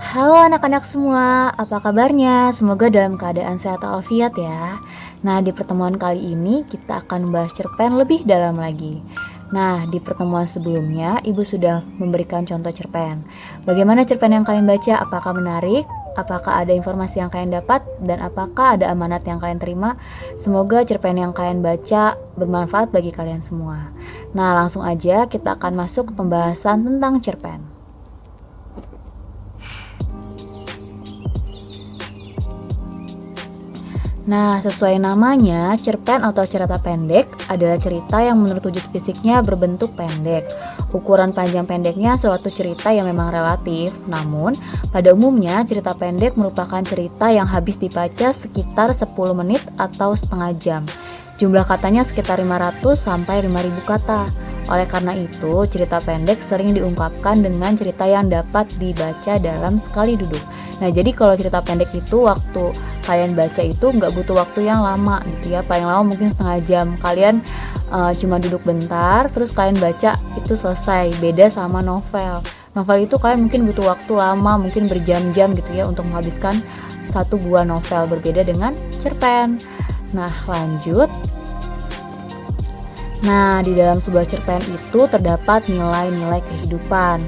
Halo anak-anak semua, apa kabarnya? Semoga dalam keadaan sehat walafiat ya. Nah, di pertemuan kali ini kita akan membahas cerpen lebih dalam lagi. Nah, di pertemuan sebelumnya Ibu sudah memberikan contoh cerpen. Bagaimana cerpen yang kalian baca? Apakah menarik? Apakah ada informasi yang kalian dapat? Dan apakah ada amanat yang kalian terima? Semoga cerpen yang kalian baca bermanfaat bagi kalian semua. Nah, langsung aja kita akan masuk ke pembahasan tentang cerpen. Nah, sesuai namanya, cerpen atau cerita pendek adalah cerita yang menurut wujud fisiknya berbentuk pendek. Ukuran panjang pendeknya suatu cerita yang memang relatif, namun pada umumnya cerita pendek merupakan cerita yang habis dibaca sekitar 10 menit atau setengah jam. Jumlah katanya sekitar 500 sampai 5000 kata. Oleh karena itu, cerita pendek sering diungkapkan dengan cerita yang dapat dibaca dalam sekali duduk. Nah, jadi kalau cerita pendek itu waktu kalian baca itu nggak butuh waktu yang lama gitu ya. Paling lama mungkin setengah jam. Kalian cuma duduk bentar, terus kalian baca itu selesai. Beda sama novel. Novel itu kalian mungkin butuh waktu lama, mungkin berjam-jam gitu ya untuk menghabiskan satu buah novel. Berbeda dengan cerpen. Nah, lanjut. Nah, di dalam sebuah cerpen itu terdapat nilai-nilai kehidupan.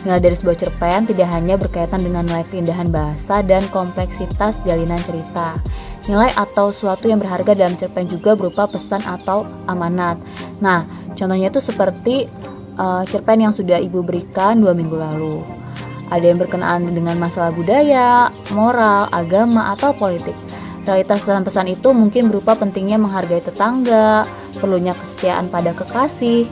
Nilai dari sebuah cerpen tidak hanya berkaitan dengan nilai keindahan bahasa dan kompleksitas jalinan cerita. Nilai atau suatu yang berharga dalam cerpen juga berupa pesan atau amanat. Nah, contohnya itu seperti cerpen yang sudah Ibu berikan 2 minggu lalu. Ada yang berkenaan dengan masalah budaya, moral, agama, atau politik. Realitas pesan-pesan itu mungkin berupa pentingnya menghargai tetangga, perlunya kesetiaan pada kekasih,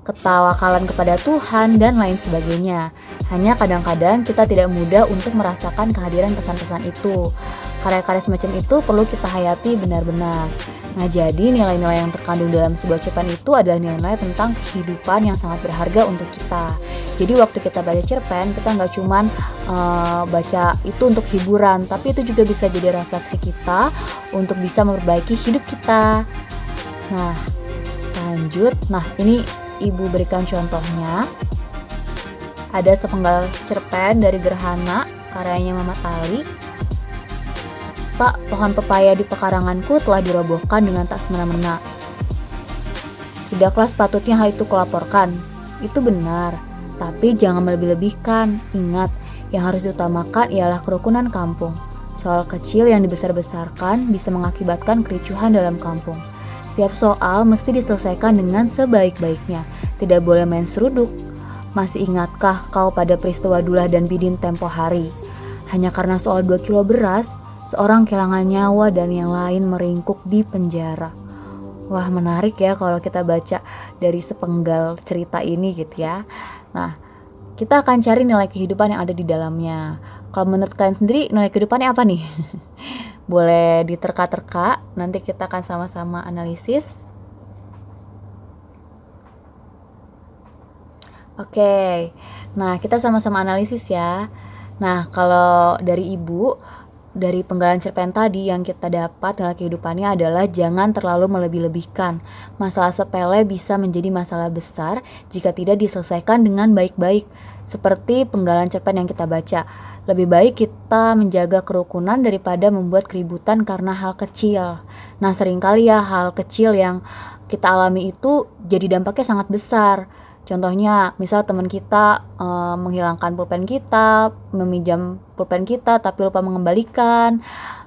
ketawakalan kepada Tuhan, dan lain sebagainya. Hanya kadang-kadang kita tidak mudah untuk merasakan kehadiran pesan-pesan itu. Karya-karya semacam itu perlu kita hayati benar-benar. Nah, jadi nilai-nilai yang terkandung dalam sebuah cerpen itu adalah nilai-nilai tentang kehidupan yang sangat berharga untuk kita. Jadi waktu kita baca cerpen, kita nggak cuman baca itu untuk hiburan, tapi itu juga bisa jadi refleksi kita untuk bisa memperbaiki hidup kita. Nah, lanjut. Nah, ini Ibu berikan contohnya. Ada sepenggal cerpen dari Gerhana, karyanya Muhammad Ali. Pak, pohon pepaya di pekaranganku telah dirobohkan dengan tak semena-mena. Tidaklah sepatutnya hal itu kulaporkan. Itu benar, tapi jangan melebih-lebihkan. Ingat, yang harus diutamakan ialah kerukunan kampung. Soal kecil yang dibesar-besarkan bisa mengakibatkan kericuhan dalam kampung. Setiap soal mesti diselesaikan dengan sebaik-baiknya. Tidak boleh main seruduk. Masih ingatkah kau pada peristiwa Dullah dan Bidin tempo hari? Hanya karena soal 2 kilo beras, seorang kehilangan nyawa dan yang lain meringkuk di penjara. Wah, menarik ya kalau kita baca dari sepenggal cerita ini gitu ya. Nah, kita akan cari nilai kehidupan yang ada di dalamnya. Kalau menurut kalian sendiri nilai kehidupannya apa nih? Boleh diterka-terka, nanti kita akan sama-sama analisis. Oke, nah kita sama-sama analisis ya. Nah, kalau dari Ibu, dari penggalan cerpen tadi yang kita dapat nilai kehidupannya adalah jangan terlalu melebih-lebihkan. Masalah sepele bisa menjadi masalah besar jika tidak diselesaikan dengan baik-baik. Seperti penggalan cerpen yang kita baca. Lebih baik kita menjaga kerukunan daripada membuat keributan karena hal kecil. Nah, seringkali ya hal kecil yang kita alami itu jadi dampaknya sangat besar. Contohnya, misal teman kita menghilangkan pulpen kita, meminjam pulpen kita tapi lupa mengembalikan,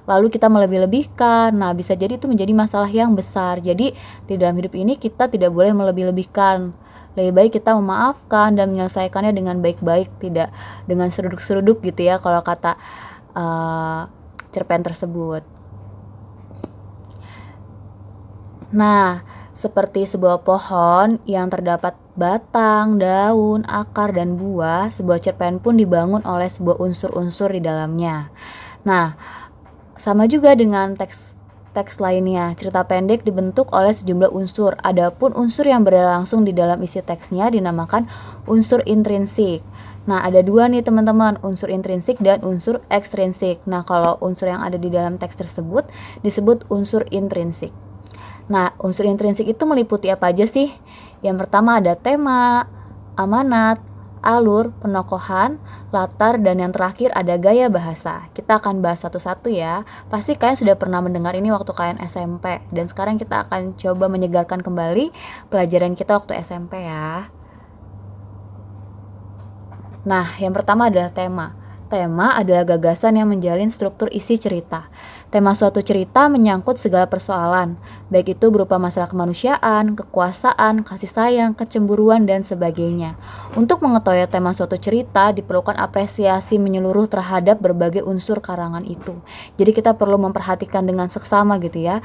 lalu kita melebih-lebihkan. Nah, bisa jadi itu menjadi masalah yang besar. Jadi, di dalam hidup ini kita tidak boleh melebih-lebihkan. Lebih baik kita memaafkan dan menyelesaikannya dengan baik-baik, tidak dengan seruduk-seruduk gitu ya kalau kata cerpen tersebut. Nah, seperti sebuah pohon yang terdapat batang, daun, akar, dan buah, sebuah cerpen pun dibangun oleh sebuah unsur-unsur di dalamnya. Nah, sama juga dengan teks lainnya. Cerita pendek dibentuk oleh sejumlah unsur. Adapun unsur yang berada langsung di dalam isi teksnya dinamakan unsur intrinsik. Nah, ada 2 nih teman-teman, unsur intrinsik dan unsur ekstrinsik. Nah, kalau unsur yang ada di dalam teks tersebut disebut unsur intrinsik. Nah, unsur intrinsik itu meliputi apa aja sih? Yang pertama ada tema, amanat, alur, penokohan, latar, dan yang terakhir ada gaya bahasa. Kita akan bahas satu-satu ya. Pasti kalian sudah pernah mendengar ini waktu kalian SMP, dan sekarang kita akan coba menyegarkan kembali pelajaran kita waktu SMP ya. Nah, yang pertama adalah tema. Tema adalah gagasan yang menjalin struktur isi cerita. Tema suatu cerita menyangkut segala persoalan, baik itu berupa masalah kemanusiaan, kekuasaan, kasih sayang, kecemburuan, dan sebagainya. Untuk mengetahui tema suatu cerita, diperlukan apresiasi menyeluruh terhadap berbagai unsur karangan itu. Jadi kita perlu memperhatikan dengan seksama gitu ya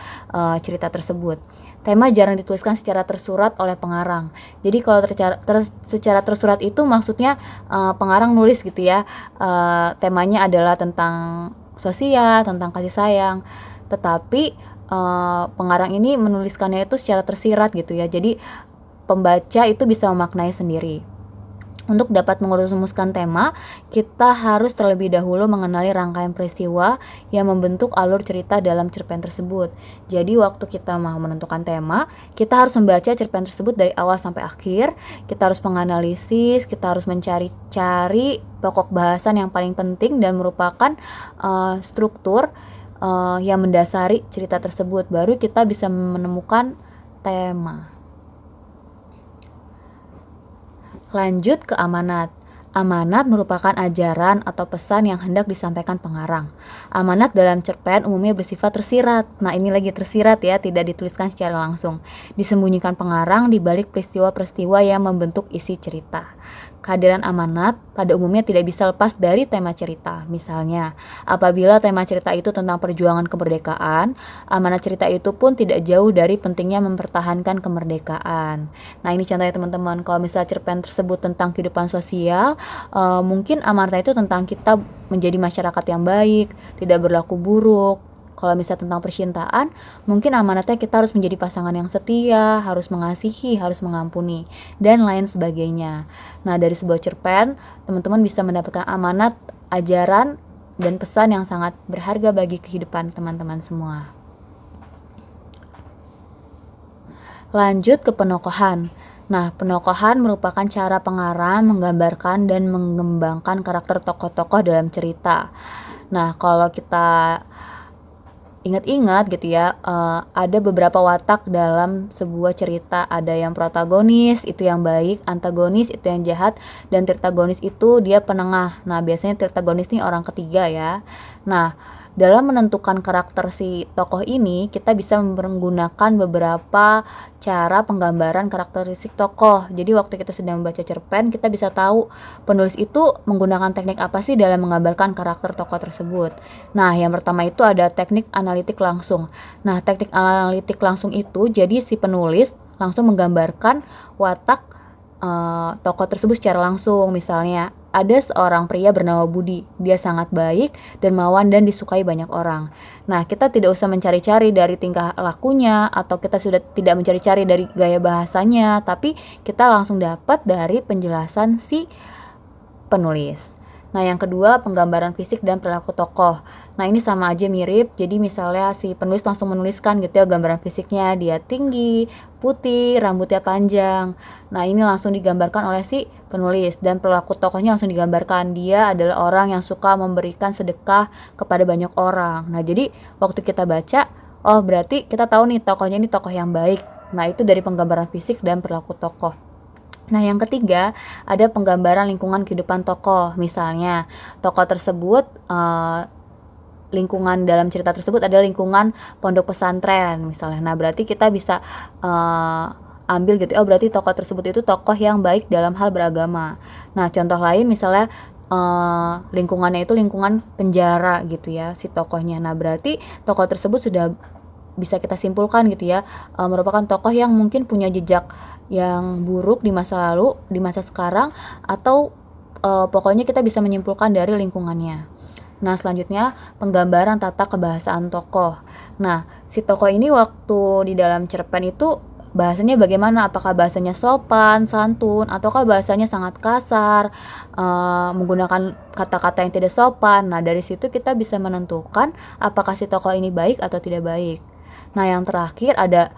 cerita tersebut. Tema jarang dituliskan secara tersurat oleh pengarang. Jadi kalau secara tersurat itu maksudnya pengarang nulis gitu ya, temanya adalah tentang sosial, tentang kasih sayang. Tetapi pengarang ini menuliskannya itu secara tersirat gitu ya. Jadi pembaca itu bisa memaknai sendiri. Untuk dapat merumuskan tema, kita harus terlebih dahulu mengenali rangkaian peristiwa yang membentuk alur cerita dalam cerpen tersebut. Jadi waktu kita mau menentukan tema, kita harus membaca cerpen tersebut dari awal sampai akhir. Kita harus menganalisis, kita harus mencari-cari pokok bahasan yang paling penting dan merupakan struktur yang mendasari cerita tersebut. Baru kita bisa menemukan tema. Lanjut ke amanat. Amanat merupakan ajaran atau pesan yang hendak disampaikan pengarang. Amanat dalam cerpen umumnya bersifat tersirat. Nah, ini lagi tersirat ya, tidak dituliskan secara langsung. Disembunyikan pengarang di balik peristiwa-peristiwa yang membentuk isi cerita. Kehadiran amanat pada umumnya tidak bisa lepas dari tema cerita. Misalnya, apabila tema cerita itu tentang perjuangan kemerdekaan, amanat cerita itu pun tidak jauh dari pentingnya mempertahankan kemerdekaan. Nah, ini contohnya teman-teman. Kalau misalnya cerpen tersebut tentang kehidupan sosial, mungkin amanat itu tentang kita menjadi masyarakat yang baik, tidak berlaku buruk. Kalau misalnya tentang percintaan, mungkin amanatnya kita harus menjadi pasangan yang setia, harus mengasihi, harus mengampuni, dan lain sebagainya. Nah, dari sebuah cerpen, teman-teman bisa mendapatkan amanat, ajaran, dan pesan yang sangat berharga bagi kehidupan teman-teman semua. Lanjut ke penokohan. Nah, penokohan merupakan cara pengarang menggambarkan dan mengembangkan karakter tokoh-tokoh dalam cerita. Nah, kalau kita ingat-ingat gitu ya, ada beberapa watak dalam sebuah cerita. Ada yang protagonis, itu yang baik, antagonis itu yang jahat, dan tirtagonis itu dia penengah. Nah, biasanya tirtagonis ini orang ketiga ya. Nah, dalam menentukan karakter si tokoh ini, kita bisa menggunakan beberapa cara penggambaran karakteristik tokoh. Jadi waktu kita sedang membaca cerpen, kita bisa tahu penulis itu menggunakan teknik apa sih dalam menggambarkan karakter tokoh tersebut. Nah, yang pertama itu ada teknik analitik langsung. Nah, teknik analitik langsung itu jadi si penulis langsung menggambarkan watak tokoh tersebut secara langsung. Misalnya, ada seorang pria bernama Budi. Dia sangat baik, dermawan, dan disukai banyak orang. Nah, kita tidak usah mencari-cari dari tingkah lakunya, atau kita sudah tidak mencari-cari dari gaya bahasanya, tapi kita langsung dapat dari penjelasan si penulis. Nah, yang kedua, penggambaran fisik dan perilaku tokoh. Nah, ini sama aja mirip. Jadi misalnya si penulis langsung menuliskan gitu ya gambaran fisiknya, dia tinggi, putih, rambutnya panjang. Nah, ini langsung digambarkan oleh si penulis, dan perilaku tokohnya langsung digambarkan. Dia adalah orang yang suka memberikan sedekah kepada banyak orang. Nah, jadi waktu kita baca, oh berarti kita tahu nih tokohnya ini tokoh yang baik. Nah, itu dari penggambaran fisik dan perilaku tokoh. Nah, yang ketiga, ada penggambaran lingkungan kehidupan tokoh. Misalnya, tokoh tersebut, lingkungan dalam cerita tersebut adalah lingkungan pondok pesantren misalnya. Nah, berarti kita bisa ambil gitu, oh berarti tokoh tersebut itu tokoh yang baik dalam hal beragama. Nah, contoh lain misalnya lingkungannya itu lingkungan penjara gitu ya, si tokohnya. Nah, berarti tokoh tersebut sudah bisa kita simpulkan gitu ya, merupakan tokoh yang mungkin punya jejak yang buruk di masa lalu, di masa sekarang, atau pokoknya kita bisa menyimpulkan dari lingkungannya. Nah, selanjutnya penggambaran tata kebahasaan tokoh. Nah, si tokoh ini waktu di dalam cerpen itu bahasanya bagaimana? Apakah bahasanya sopan, santun, ataukah bahasanya sangat kasar, menggunakan kata-kata yang tidak sopan. Nah, dari situ kita bisa menentukan apakah si tokoh ini baik atau tidak baik. Nah, yang terakhir ada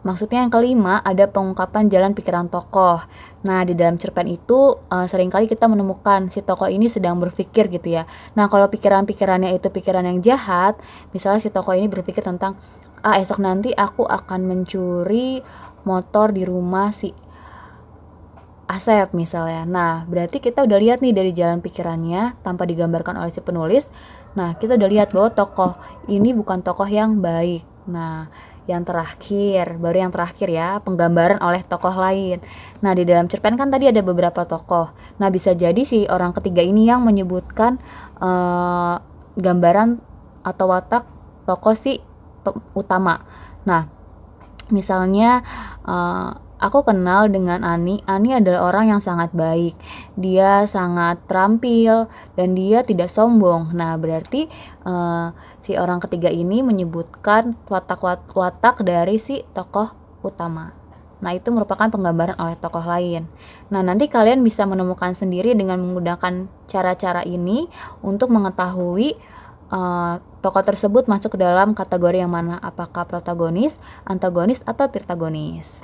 Maksudnya yang kelima, ada pengungkapan jalan pikiran tokoh. Nah, di dalam cerpen itu seringkali kita menemukan si tokoh ini sedang berpikir gitu ya. Nah, kalau pikiran-pikirannya itu pikiran yang jahat, misalnya si tokoh ini berpikir tentang, esok nanti aku akan mencuri motor di rumah si Asep misalnya. Nah, berarti kita udah lihat nih dari jalan pikirannya tanpa digambarkan oleh si penulis. Nah, kita udah lihat bahwa tokoh ini bukan tokoh yang baik. Nah, baru yang terakhir ya, penggambaran oleh tokoh lain. Nah, di dalam cerpen kan tadi ada beberapa tokoh. Nah, bisa jadi si orang ketiga ini yang menyebutkan gambaran atau watak tokoh si utama. Nah, misalnya aku kenal dengan Ani. Ani adalah orang yang sangat baik. Dia sangat terampil dan dia tidak sombong. Nah, berarti si orang ketiga ini menyebutkan watak-watak dari si tokoh utama. Nah, itu merupakan penggambaran oleh tokoh lain. Nah, nanti kalian bisa menemukan sendiri dengan menggunakan cara-cara ini untuk mengetahui tokoh tersebut masuk ke dalam kategori yang mana, apakah protagonis, antagonis, atau tirtagonis.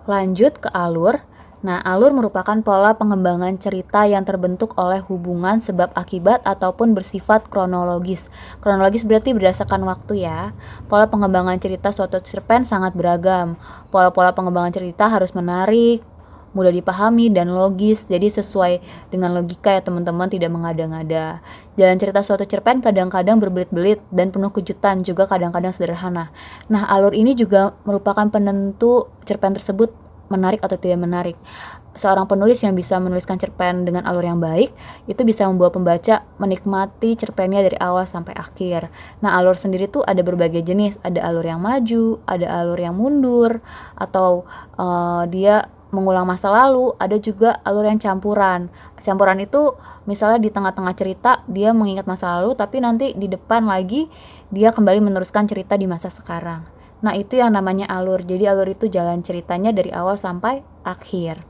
Lanjut ke alur. Nah, alur merupakan pola pengembangan cerita yang terbentuk oleh hubungan sebab akibat ataupun bersifat kronologis. Kronologis berarti berdasarkan waktu ya. Pola pengembangan cerita suatu cerpen sangat beragam. Pola-pola pengembangan cerita harus menarik, mudah dipahami, dan logis. Jadi sesuai dengan logika ya teman-teman, tidak mengada-ngada. Jalan cerita suatu cerpen kadang-kadang berbelit-belit dan penuh kejutan, juga kadang-kadang sederhana. Nah, alur ini juga merupakan penentu cerpen tersebut menarik atau tidak menarik. Seorang penulis yang bisa menuliskan cerpen dengan alur yang baik, itu bisa membawa pembaca menikmati cerpennya dari awal sampai akhir. Nah, alur sendiri tuh ada berbagai jenis. Ada alur yang maju, ada alur yang mundur, atau dia mengulang masa lalu. Ada juga alur yang campuran. Campuran itu misalnya di tengah-tengah cerita dia mengingat masa lalu, tapi nanti di depan lagi dia kembali meneruskan cerita di masa sekarang. Nah, itu yang namanya alur. Jadi alur itu jalan ceritanya dari awal sampai akhir.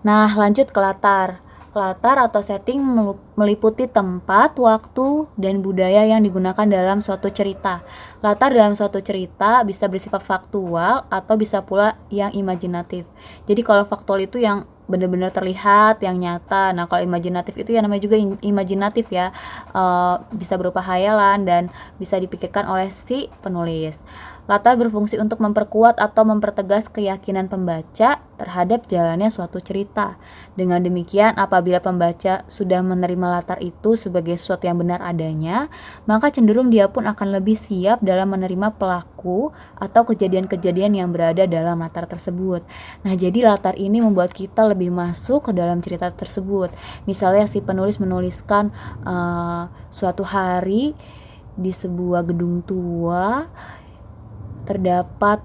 Nah, lanjut ke latar. Latar atau setting meliputi tempat, waktu, dan budaya yang digunakan dalam suatu cerita. Latar dalam suatu cerita bisa bersifat faktual atau bisa pula yang imajinatif. Jadi kalau faktual itu yang benar-benar terlihat, yang nyata. Nah, kalau imajinatif itu yang namanya juga imajinatif ya, bisa berupa hayalan dan bisa dipikirkan oleh si penulis. Latar berfungsi untuk memperkuat atau mempertegas keyakinan pembaca terhadap jalannya suatu cerita. Dengan demikian, apabila pembaca sudah menerima latar itu sebagai sesuatu yang benar adanya, maka cenderung dia pun akan lebih siap dalam menerima pelaku atau kejadian-kejadian yang berada dalam latar tersebut. Nah, jadi latar ini membuat kita lebih masuk ke dalam cerita tersebut. Misalnya si penulis menuliskan suatu hari di sebuah gedung tua terdapat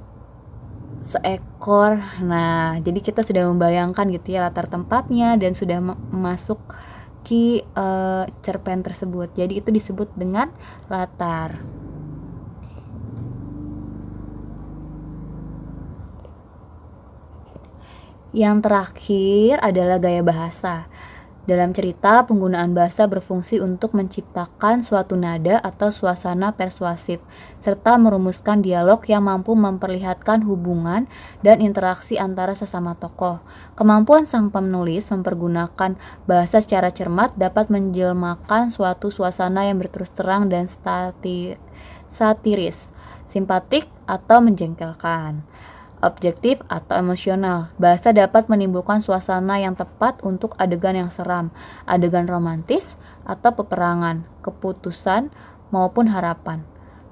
seekor. Nah, jadi kita sudah membayangkan gitu ya latar tempatnya dan sudah masuk ke cerpen tersebut. Jadi itu disebut dengan latar. Yang terakhir adalah gaya bahasa. Dalam cerita, penggunaan bahasa berfungsi untuk menciptakan suatu nada atau suasana persuasif, serta merumuskan dialog yang mampu memperlihatkan hubungan dan interaksi antara sesama tokoh. Kemampuan sang penulis mempergunakan bahasa secara cermat dapat menjelmakan suatu suasana yang berterus terang dan satiris, simpatik atau menjengkelkan, objektif atau emosional. Bahasa dapat menimbulkan suasana yang tepat untuk adegan yang seram, adegan romantis, atau peperangan, keputusan, maupun harapan.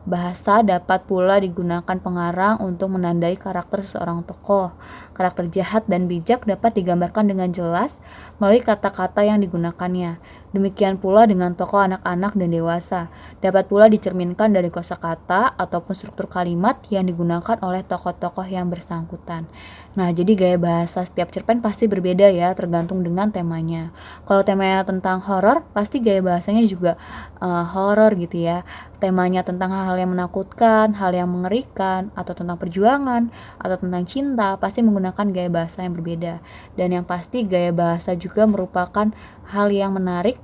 Bahasa dapat pula digunakan pengarang untuk menandai karakter seorang tokoh. Karakter jahat dan bijak dapat digambarkan dengan jelas melalui kata-kata yang digunakannya. Demikian pula dengan tokoh anak-anak dan dewasa. Dapat pula dicerminkan dari kosakata ataupun struktur kalimat yang digunakan oleh tokoh-tokoh yang bersangkutan. Nah, jadi gaya bahasa setiap cerpen pasti berbeda ya, tergantung dengan temanya. Kalau temanya tentang horor, pasti gaya bahasanya juga horor gitu ya. Temanya tentang hal-hal yang menakutkan, hal yang mengerikan, atau tentang perjuangan, atau tentang cinta, pasti menggunakan gaya bahasa yang berbeda. Dan yang pasti gaya bahasa juga merupakan hal yang menarik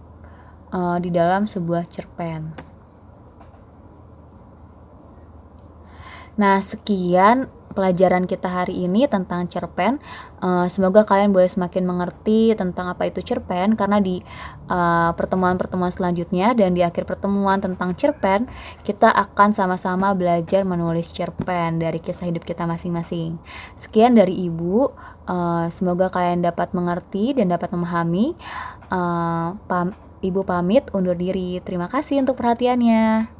di dalam sebuah cerpen. Nah, sekian pelajaran kita hari ini tentang cerpen. Semoga kalian boleh semakin mengerti tentang apa itu cerpen, karena di pertemuan-pertemuan selanjutnya dan di akhir pertemuan tentang cerpen, kita akan sama-sama belajar menulis cerpen dari kisah hidup kita masing-masing. Sekian dari Ibu, semoga kalian dapat mengerti dan dapat memahami. Ibu pamit undur diri. Terima kasih untuk perhatiannya.